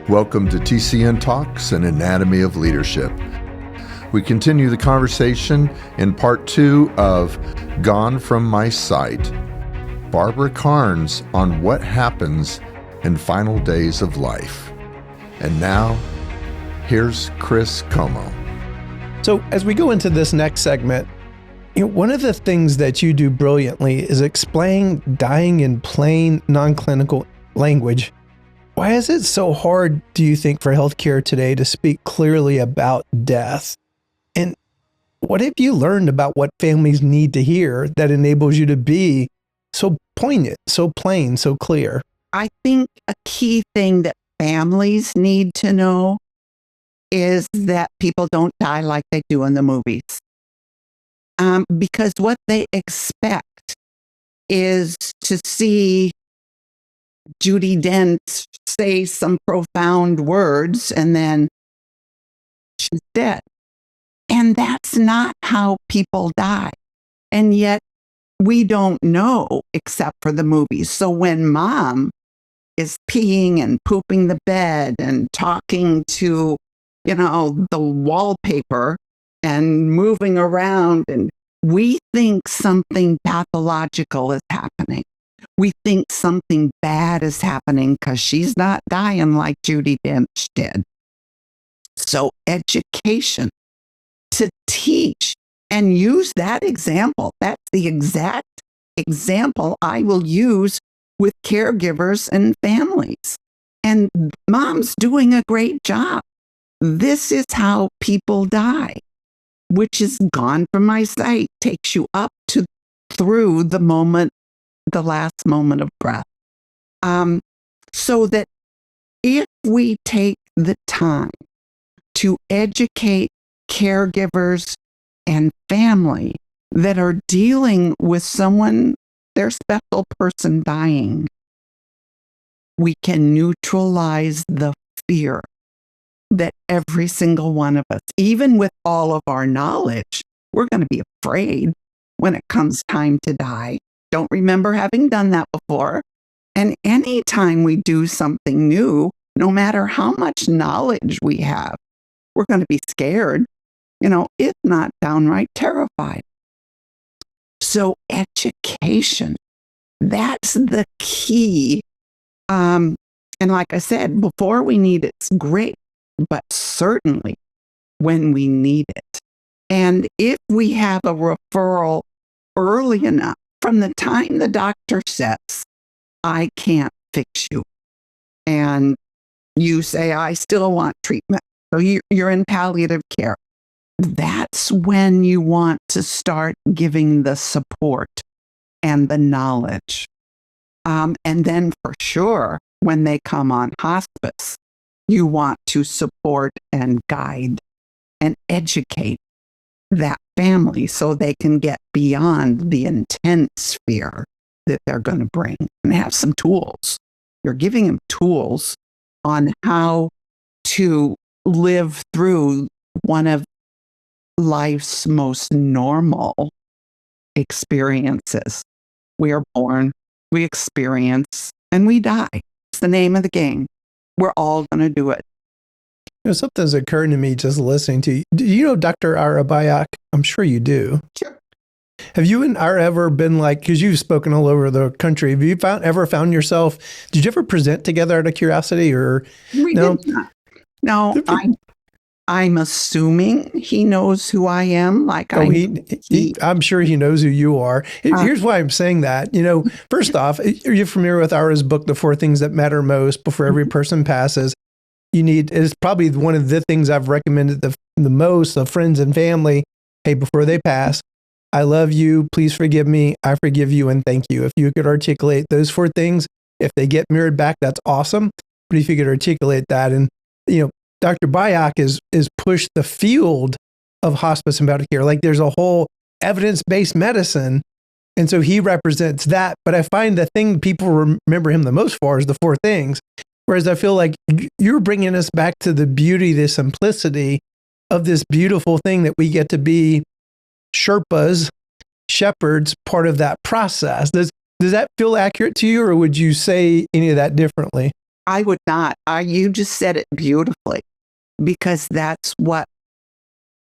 Welcome to TCN Talks, an Anatomy of Leadership. We continue the conversation in part 2 of Gone From My Sight. Barbara Karnes on what happens in final days of life. And now, here's Chris Como. So as we go into this next segment, one of the things that you do brilliantly is explain dying in plain, non-clinical language. Why is it so hard, do you think, for healthcare today to speak clearly about death? And what have you learned about what families need to hear that enables you to be so poignant, so plain, so clear? I think a key thing that families need to know is that people don't die like they do in the movies. Because what they expect is to see Judi Dench say some profound words and then she's dead. And that's not how people die. And yet we don't know except for the movies. So when mom is peeing and pooping the bed and talking to, the wallpaper and moving around, and we think something pathological is happening. We think something bad is happening because she's not dying like Judi Dench did. So education to teach and use that example. That's the exact example I will use with caregivers and families. And mom's doing a great job. This is how people die, which is gone from my sight, takes you up to through the last moment of breath. So that if we take the time to educate caregivers and family that are dealing with someone, their special person dying, we can neutralize the fear that every single one of us, even with all of our knowledge, we're going to be afraid when it comes time to die. Don't remember having done that before. And anytime we do something new, no matter how much knowledge we have, we're going to be scared, if not downright terrified. So education, that's the key. And like I said, before we need it's great, but certainly when we need it. And if we have a referral early enough, from the time the doctor says, I can't fix you, and you say, I still want treatment, so you're in palliative care, that's when you want to start giving the support and the knowledge. And then for sure, when they come on hospice, you want to support and guide and educate that family so they can get beyond the intense fear that they're going to bring and have some tools. You're giving them tools on how to live through one of life's most normal experiences. We are born, we experience, and we die. It's the name of the game. We're all going to do it. Something's occurring to me just listening to you. Do you know Dr. Ira Byock? I'm sure you do. Sure. Have you and Ira ever been like, because you've spoken all over the country, have you ever found yourself, did you ever present together out of curiosity or? We did not. No, I'm assuming he knows who I am. I'm sure he knows who you are. Here's why I'm saying that. First off, are you familiar with Ira's book, The 4 Things That Matter Most Before Every Person Passes? It's probably one of the things I've recommended the most of friends and family. Hey, before they pass, I love you. Please forgive me. I forgive you. And thank you. If you could articulate those 4 things, if they get mirrored back, that's awesome. But if you could articulate that, and, Dr. Byock is pushed the field of hospice and palliative care. Like there's a whole evidence-based medicine. And so he represents that. But I find the thing people remember him the most for is the 4 things. Whereas I feel like you're bringing us back to the beauty, the simplicity of this beautiful thing that we get to be Sherpas, shepherds, part of that process. Does that feel accurate to you, or would you say any of that differently? I would not. You just said it beautifully, because that's what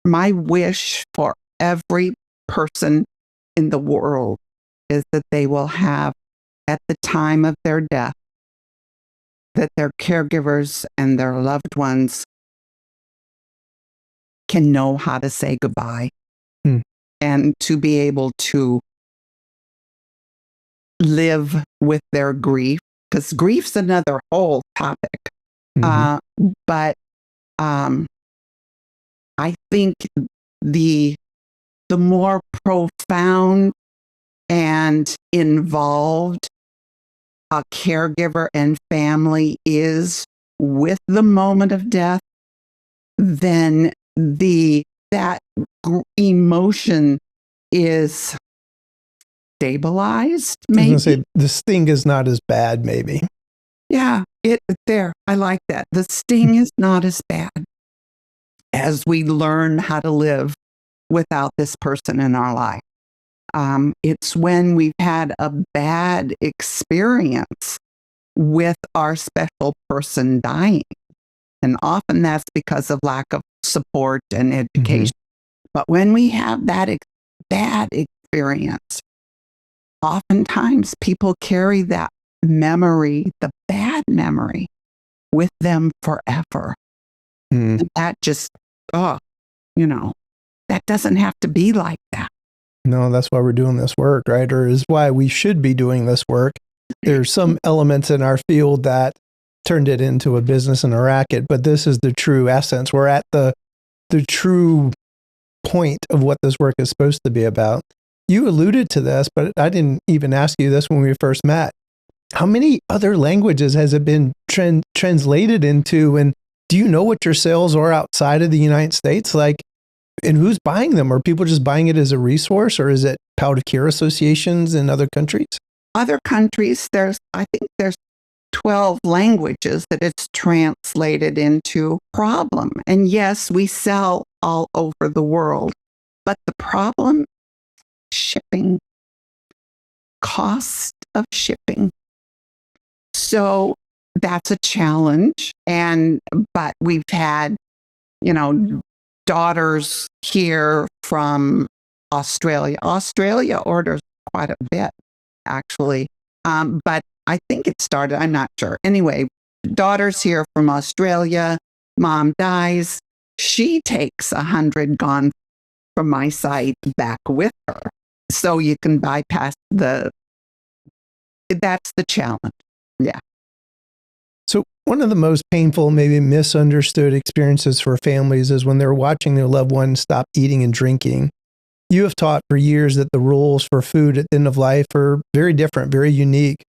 my wish for every person in the world is, that they will have at the time of their death, that their caregivers and their loved ones can know how to say goodbye and to be able to live with their grief, because grief's another whole topic. But I think the more profound and involved a caregiver and family is with the moment of death, then that emotion is stabilized. Maybe. I was going to say the sting is not as bad. Maybe. Yeah, I like that. The sting is not as bad as we learn how to live without this person in our life. It's when we've had a bad experience with our special person dying. And often that's because of lack of support and education. But when we have that bad experience, oftentimes people carry that memory, the bad memory, with them forever. And that just, that doesn't have to be like that. No, that's why we're doing this work, right? Or is why we should be doing this work. There's some elements in our field that turned it into a business and a racket, but this is the true essence. We're at the true point of what this work is supposed to be about. You alluded to this, but I didn't even ask you this when we first met. How many other languages has it been translated into? And do you know what your sales are outside of the United States? And who's buying them? Are people just buying it as a resource, or is it palliative care associations in other countries? Other countries, I think there's 12 languages that it's translated into. Problem. And yes, we sell all over the world, but the problem, shipping, cost of shipping. So that's a challenge. But we've had, daughters here from Australia. Australia orders quite a bit, actually. But I think it started, I'm not sure. Anyway, daughters here from Australia, mom dies. She takes 100 Gone from My Sight back with her. So you can bypass that's the challenge. Yeah. So one of the most painful, maybe misunderstood experiences for families is when they're watching their loved ones stop eating and drinking. You have taught for years that the rules for food at the end of life are very different, very unique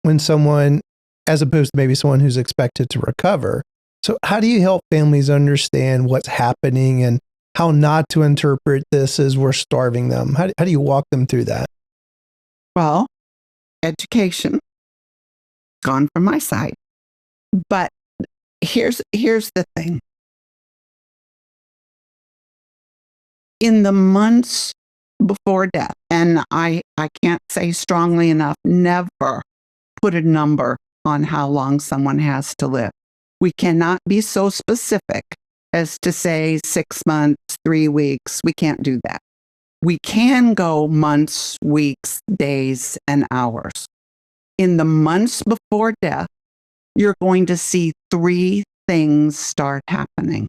when someone, as opposed to maybe someone who's expected to recover. So how do you help families understand what's happening and how not to interpret this as we're starving them? How do you walk them through that? Well, education, Gone from My Sight. But here's the thing. In the months before death, and I can't say strongly enough, never put a number on how long someone has to live. We cannot be so specific as to say 6 months, 3 weeks. We can't do that. We can go months, weeks, days, and hours. In the months before death, you're going to see 3 things start happening.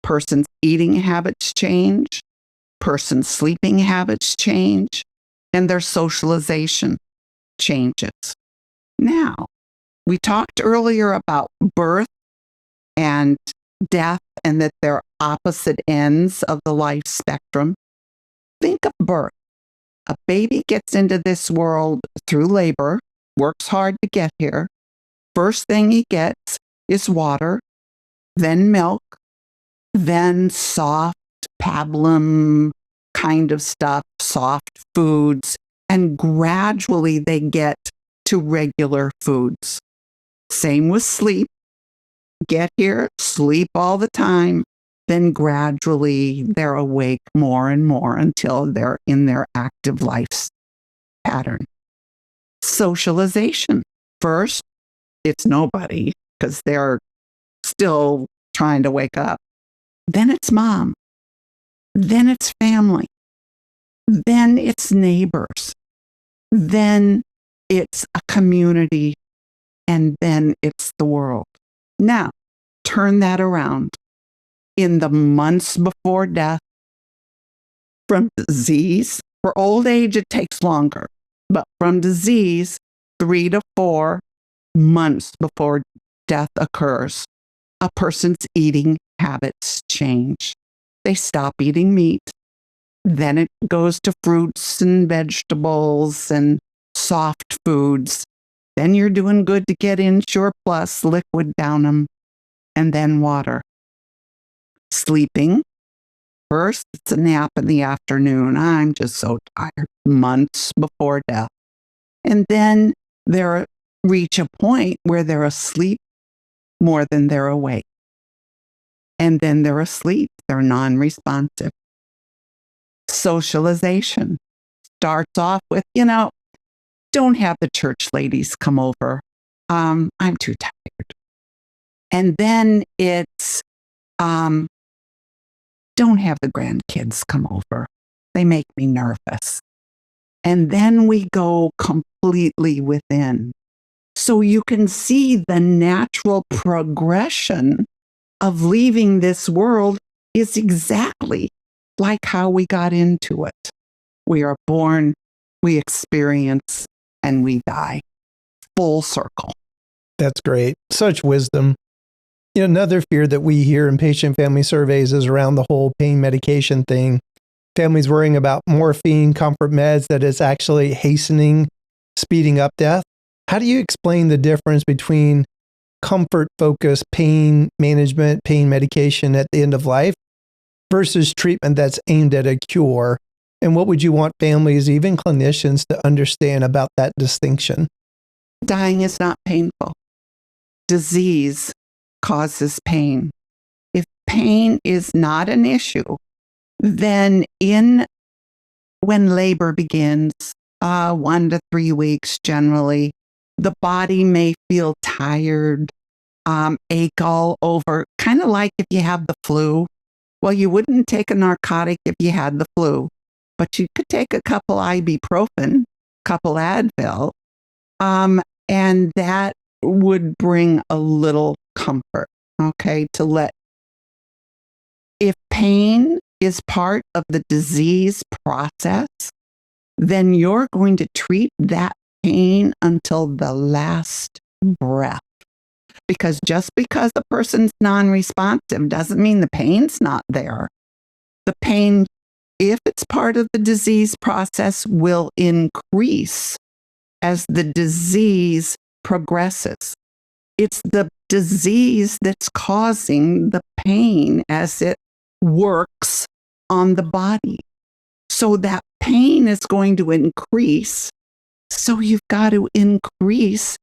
Person's eating habits change, person's sleeping habits change, and their socialization changes. Now, we talked earlier about birth and death and that they're opposite ends of the life spectrum. Think of birth. A baby gets into this world through labor, works hard to get here. First thing he gets is water, then milk, then soft pablum kind of stuff, soft foods, and gradually they get to regular foods. Same with sleep. Get here, sleep all the time, then gradually they're awake more and more until they're in their active life pattern. Socialization. First, it's nobody because they're still trying to wake up. Then it's mom. Then it's family. Then it's neighbors. Then it's a community. And then it's the world. Now, turn that around. In the months before death, from disease, for old age, it takes longer. But from disease, 3 to 4 months before death occurs, a person's eating habits change. They stop eating meat. Then it goes to fruits and vegetables and soft foods. Then you're doing good to get in Sure Plus, liquid down them, and then water. Sleeping. First, it's a nap in the afternoon. I'm just so tired. Months before death. And then they reach a point where they're asleep more than they're awake. And then they're asleep. They're non-responsive. Socialization starts off with, don't have the church ladies come over. I'm too tired. And then it's, don't have the grandkids come over. They make me nervous. And then we go completely within. So you can see the natural progression of leaving this world is exactly like how we got into it. We are born, we experience, and we die. Full circle. That's great. Such wisdom. Another fear that we hear in patient family surveys is around the whole pain medication thing. Families worrying about morphine, comfort meds, that it's actually speeding up death. How do you explain the difference between comfort-focused pain management, pain medication at the end of life versus treatment that's aimed at a cure? And what would you want families, even clinicians, to understand about that distinction? Dying is not painful. Disease causes pain. If pain is not an issue, then when labor begins, 1 to 3 weeks generally, the body may feel tired, ache all over, kind of like if you have the flu. Well, you wouldn't take a narcotic if you had the flu, but you could take a couple ibuprofen, couple Advil, and that would bring a little comfort, okay, if pain is part of the disease process, then you're going to treat that pain until the last breath. Because just because a person's non-responsive doesn't mean the pain's not there. The pain, if it's part of the disease process, will increase as the disease progresses. It's the disease that's causing the pain as it works on the body. So that pain is going to increase. So you've got to increase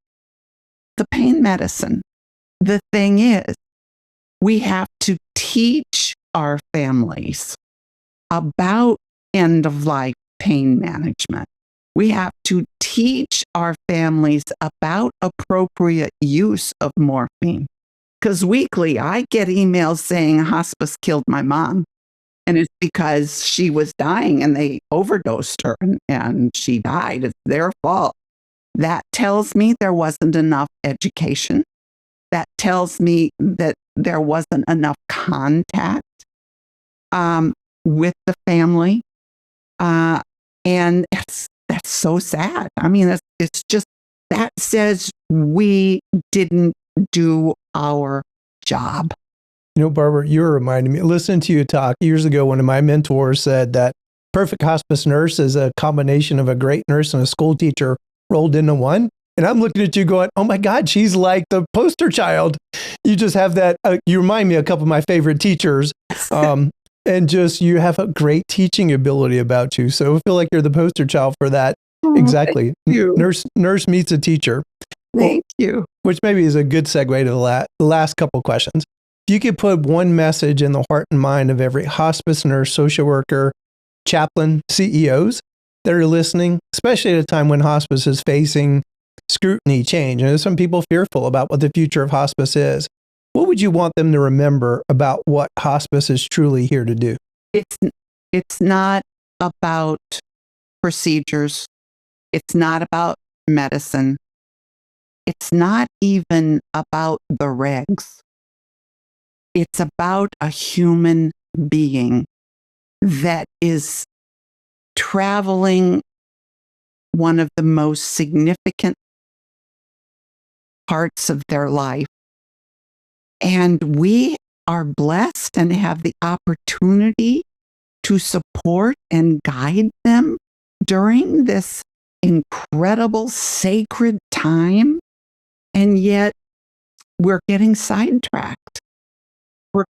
the pain medicine. The thing is, we have to teach our families about end-of-life pain management. We have to teach our families about appropriate use of morphine. Because weekly, I get emails saying hospice killed my mom. And it's because she was dying and they overdosed her and she died. It's their fault. That tells me there wasn't enough education. That tells me that there wasn't enough contact with the family. And that's so sad. I mean, it's just, that says we didn't do our job. Barbara, you're reminding me, listening to you talk years ago, one of my mentors said that perfect hospice nurse is a combination of a great nurse and a school teacher rolled into one. And I'm looking at you going, oh my God, she's like the poster child. You just have that, you remind me of a couple of my favorite teachers. And just, you have a great teaching ability about you. So I feel like you're the poster child for that. Exactly. Nurse meets a teacher. Thank you. Which maybe is a good segue to the last couple questions. If you could put one message in the heart and mind of every hospice nurse, social worker, chaplain, CEOs that are listening, especially at a time when hospice is facing scrutiny change. And there's some people fearful about what the future of hospice is. What would you want them to remember about what hospice is truly here to do? It's not about procedures. It's not about medicine. It's not even about the regs. It's about a human being that is traveling one of the most significant parts of their life. And we are blessed and have the opportunity to support and guide them during this incredible, sacred time. And yet we're getting sidetracked.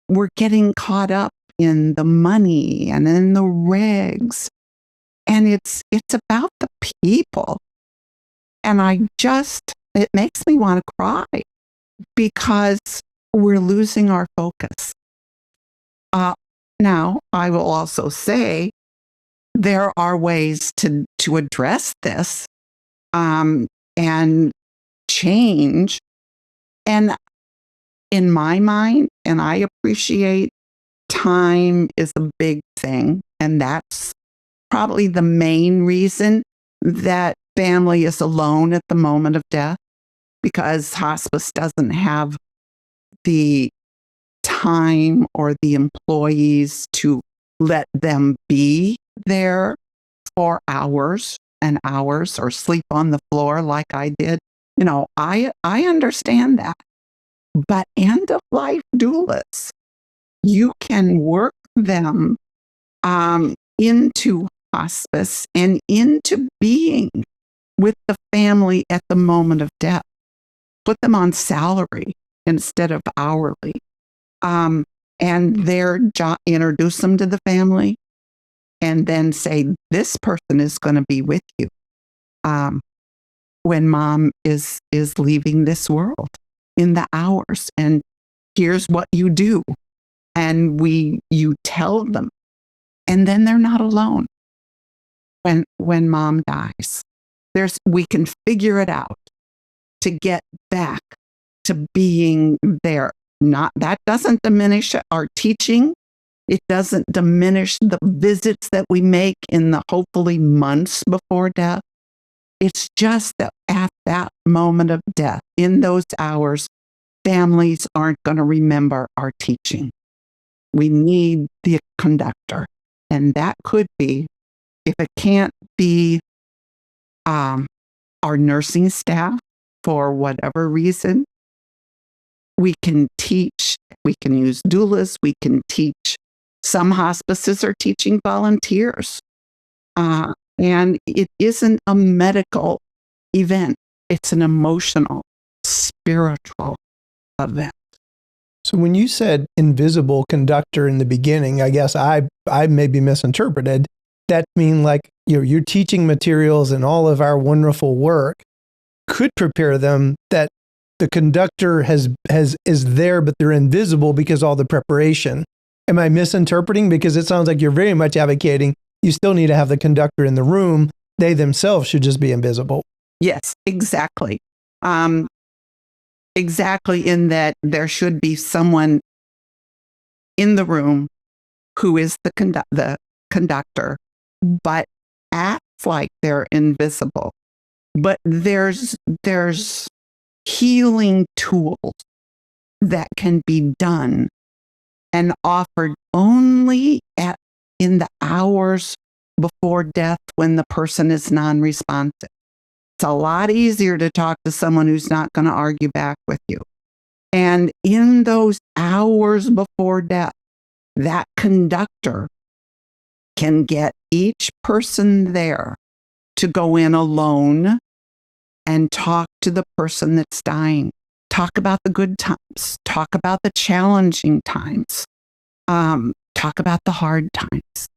We're getting caught up in the money and in the regs. And it's about the people. And it makes me want to cry because we're losing our focus. Now, I will also say there are ways to address this and change. And in my mind, and I appreciate time is a big thing. And that's probably the main reason that family is alone at the moment of death, because hospice doesn't have the time or the employees to let them be there for hours and hours or sleep on the floor like I did. I understand that. But end of life doulas, you can work them into hospice and into being with the family at the moment of death. Put them on salary instead of hourly. And introduce them to the family and then say, this person is going to be with you when mom is leaving this world in the hours. And here's what you do. And you tell them. And then they're not alone when mom dies. We can figure it out to get back to being there. That doesn't diminish our teaching. It doesn't diminish the visits that we make in the hopefully months before death. It's just that at that moment of death, in those hours, families aren't going to remember our teaching. We need the conductor. And that could be, if it can't be our nursing staff for whatever reason, we can teach, we can use doulas, we can teach. Some hospices are teaching volunteers. And it isn't a medical event. It's an emotional, spiritual event. So when you said invisible conductor in the beginning, I guess I maybe misinterpreted. That mean like your teaching materials and all of our wonderful work could prepare them that the conductor is there, but they're invisible because all the preparation. Am I misinterpreting? Because it sounds like you're very much advocating you still need to have the conductor in the room. They themselves should just be invisible. Yes, exactly. Exactly, in that there should be someone in the room who is the conductor, but acts like they're invisible. But there's healing tools that can be done and offered only in the hours before death when the person is non-responsive. It's a lot easier to talk to someone who's not going to argue back with you. And in those hours before death, that conductor can get each person there to go in alone and talk to the person that's dying. Talk about the good times. Talk about the challenging times. Talk about the hard times.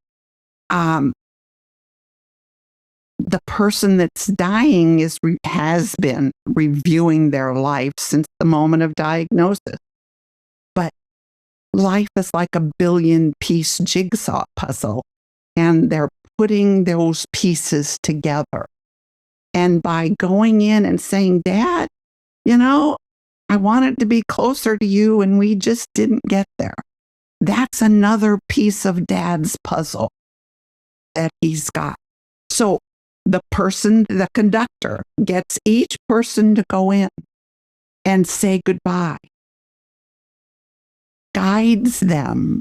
The person that's dying has been reviewing their life since the moment of diagnosis. But life is like a billion-piece jigsaw puzzle, and they're putting those pieces together. And by going in and saying, Dad, I wanted to be closer to you and we just didn't get there. That's another piece of Dad's puzzle that he's got. So the conductor, gets each person to go in and say goodbye, guides them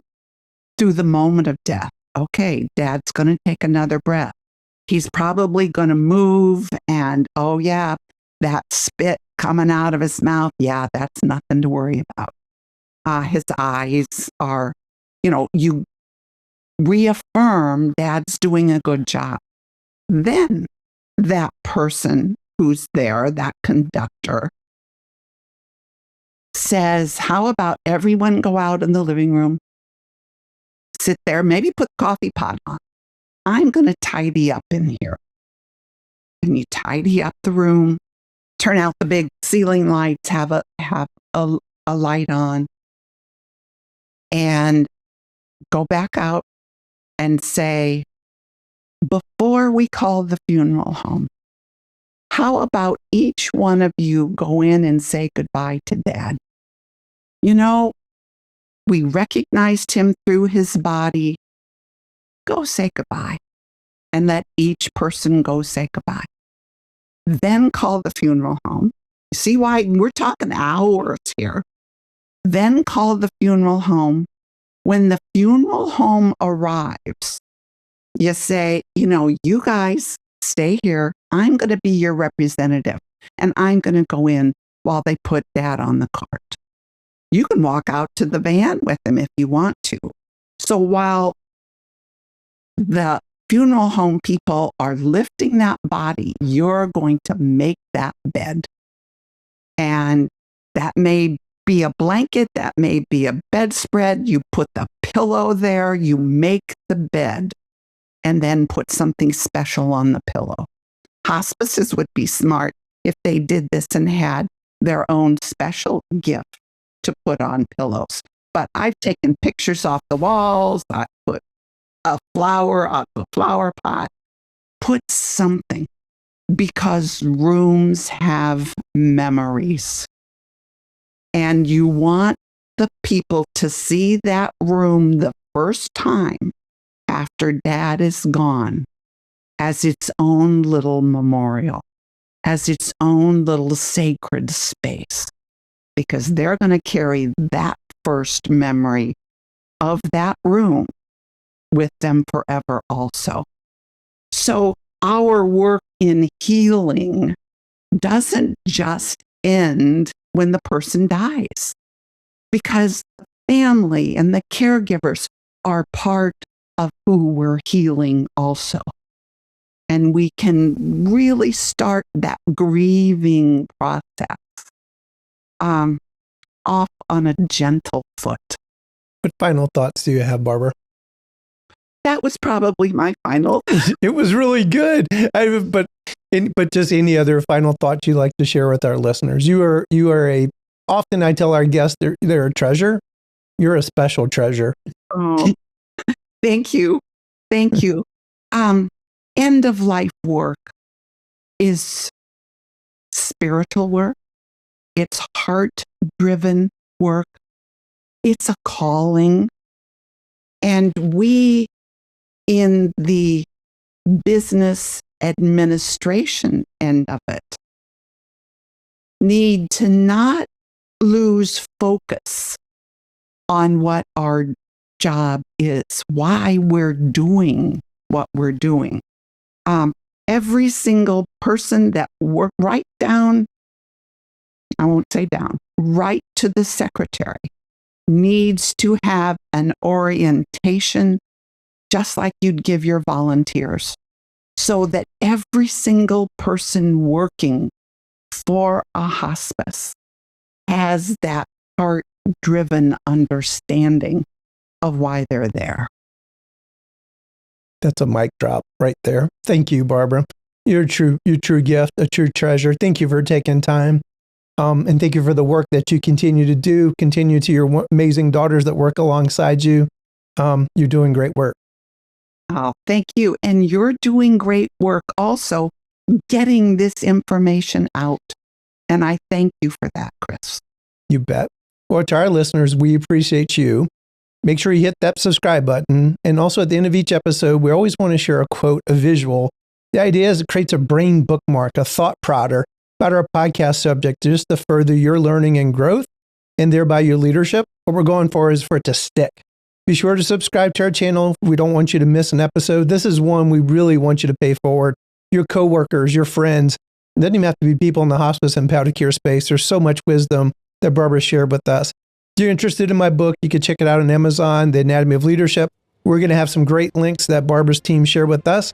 through the moment of death. Okay, Dad's going to take another breath. He's probably going to move and, oh yeah, that spit coming out of his mouth. Yeah, that's nothing to worry about. His eyes are, you reaffirm Dad's doing a good job. Then that person who's there, that conductor, says, how about everyone go out in the living room, sit there, maybe put the coffee pot on. I'm going to tidy up in here. And you tidy up the room, turn out the big ceiling lights, have a light on, and go back out and say, before we call the funeral home, how about each one of you go in and say goodbye to Dad? We recognized him through his body. Go say goodbye and let each person go say goodbye. Then call the funeral home. See why we're talking hours here. Then call the funeral home. When the funeral home arrives, you say, you guys stay here. I'm going to be your representative and I'm going to go in while they put Dad on the cart. You can walk out to the van with him if you want to. So while the funeral home people are lifting that body, you're going to make that bed. And that may be a blanket, that may be a bedspread. You put the pillow there, you make the bed, and then put something special on the pillow. Hospices would be smart if they did this and had their own special gift to put on pillows. But I've taken pictures off the walls. I put a flower out of a flower pot. Put something, because rooms have memories. And you want the people to see that room the first time after Dad is gone as its own little memorial, as its own little sacred space, because they're going to carry that first memory of that room with them forever also. So our work in healing doesn't just end when the person dies, because the family and the caregivers are part of who we're healing also. And we can really start that grieving process off on a gentle foot. What final thoughts do you have, Barbara? That was probably my final. It was really good. But just any other final thoughts you'd like to share with our listeners? You are often I tell our guests they're a treasure. You're a special treasure. Oh, thank you. Thank you. End of life work is spiritual work. It's heart-driven work. It's a calling. And we, in the business administration end of it, need to not lose focus on what our job is, why we're doing what we're doing. Every single person that work right down, I won't say down, right to the secretary, needs to have an orientation just like you'd give your volunteers, so that every single person working for a hospice has that heart-driven understanding of why they're there. That's a mic drop right there. Thank you, Barbara. You're a true gift, a true treasure. Thank you for taking time. And thank you for the work that you continue to do. Continue to your amazing daughters that work alongside you. You're doing great work. Oh, thank you. And you're doing great work also getting this information out. And I thank you for that, Chris. You bet. Well, to our listeners, we appreciate you. Make sure you hit that subscribe button. And also at the end of each episode, we always want to share a quote, a visual. The idea is it creates a brain bookmark, a thought prodder about our podcast subject just to further your learning and growth and thereby your leadership. What we're going for is for it to stick. Be sure to subscribe to our channel. We don't want you to miss an episode. This is one we really want you to pay forward. Your coworkers, your friends. It doesn't even have to be people in the hospice and palliative care space. There's so much wisdom that Barbara shared with us. If you're interested in my book, you can check it out on Amazon, The Anatomy of Leadership. We're going to have some great links that Barbara's team shared with us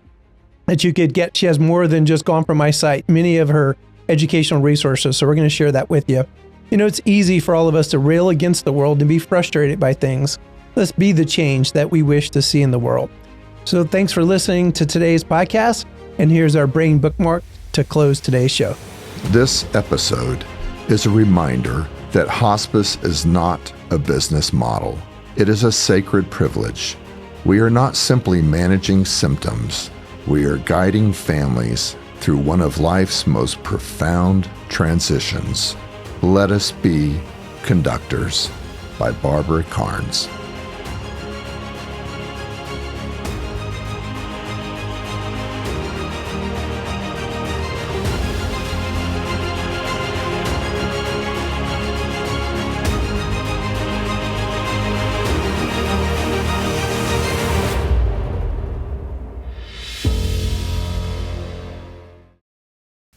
that you could get. She has more than just Gone From My Sight, many of her educational resources. So we're going to share that with you. You know, it's easy for all of us to rail against the world and be frustrated by things. Let's be the change that we wish to see in the world. So thanks for listening to today's podcast. And here's our brain bookmark to close today's show. This episode is a reminder that hospice is not a business model. It is a sacred privilege. We are not simply managing symptoms. We are guiding families through one of life's most profound transitions. Let us be conductors by Barbara Karnes.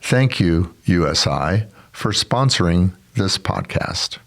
Thank you, USI, for sponsoring this podcast.